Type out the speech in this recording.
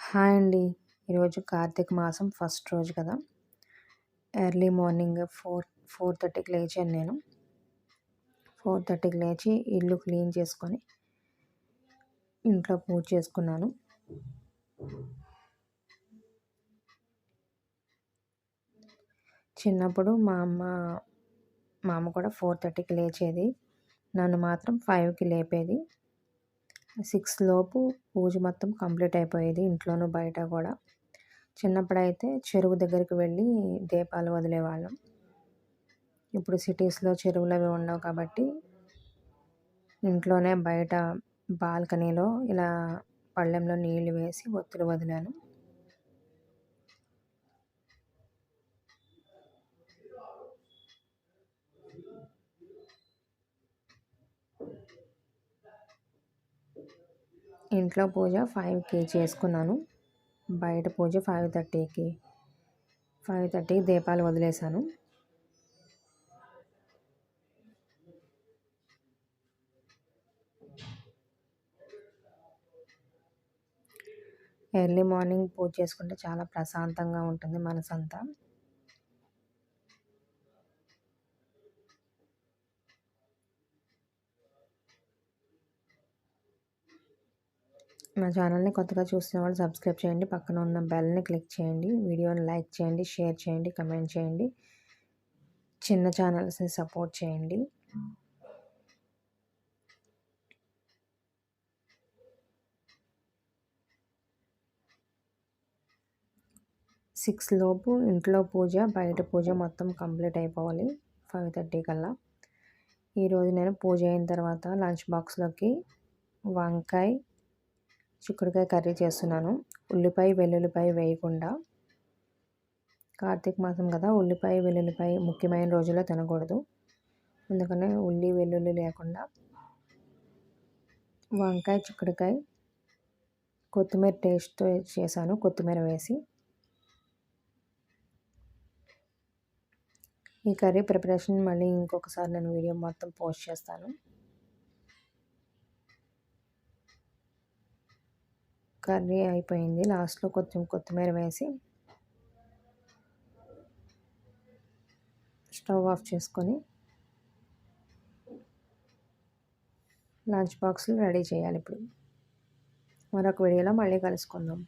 Hi అండి. ఈరోజు కార్తీక మాసం ఫస్ట్ రోజు కదా! ఎర్లీ మార్నింగ్ 4:30కి లేచాను నేను. 4:30కి లేచి ఇల్లు క్లీన్ చేసుకొని ఇంట్లో పూజ చేసుకున్నాను. చిన్నప్పుడు మా అమ్మ కూడా 4:30కి లేచేది. నన్ను మాత్రం 5కి లేపేది. 6 లోపు పూజ మొత్తం కంప్లీట్ అయిపోయేది ఇంట్లోనూ బయట కూడా. చిన్నప్పుడైతే చెరువు దగ్గరికి వెళ్ళి దీపాలు వదిలేవాళ్ళం. ఇప్పుడు సిటీస్‌లో చెరువులవి ఉండవు కాబట్టి ఇంట్లోనే బయట బాల్కనీలో ఇలా పళ్ళెంలో నీళ్లు వేసి ఒత్తులు వదిలాను. ఇంట్లో పూజ 5కి చేసుకున్నాను. బయట పూజ 5:30కి దీపాలు వదిలేశాను. ఎర్లీ మార్నింగ్ పూజ చేసుకుంటే చాలా ప్రశాంతంగా ఉంటుంది మనసంతా. నా ఛానల్ని కొత్తగా చూస్తున్న వాళ్ళు సబ్స్క్రైబ్ చేయండి. పక్కన ఉన్న బెల్ని క్లిక్ చేయండి. వీడియోని లైక్ చేయండి, షేర్ చేయండి, కమెంట్ చేయండి. చిన్న ఛానల్స్ని సపోర్ట్ చేయండి. సిక్స్ లోపు ఇంట్లో పూజ, బయట పూజ మొత్తం కంప్లీట్ అయిపోవాలి 5:30 కల్లా. ఈరోజు నేను పూజ అయిన తర్వాత లంచ్ బాక్స్లోకి వంకాయ, చిక్కుడుకాయ కర్రీ చేస్తున్నాను. ఉల్లిపాయ, వెల్లుల్లిపాయ వేయకుండా. కార్తీక మాసం కదా, ఉల్లిపాయ, వెల్లుల్లిపాయ ముఖ్యమైన రోజుల్లో తినకూడదు. అందుకనే ఉల్లి, వెల్లుల్లి లేకుండా వంకాయ, చిక్కుడుకాయ, కొత్తిమీర టేస్ట్తో చేశాను, కొత్తిమీర వేసి. ఈ కర్రీ ప్రిపరేషన్ మళ్ళీ ఇంకొకసారి నేను వీడియో మొత్తం పోస్ట్ చేస్తాను. కర్రీ అయిపోయింది. లాస్ట్లో కొంచెం కొత్తిమీర వేసి స్టవ్ ఆఫ్ చేసుకొని లంచ్ బాక్స్లు రెడీ చేయాలి. ఇప్పుడు మరొక వీడియోలో మళ్ళీ కలుసుకుందాం.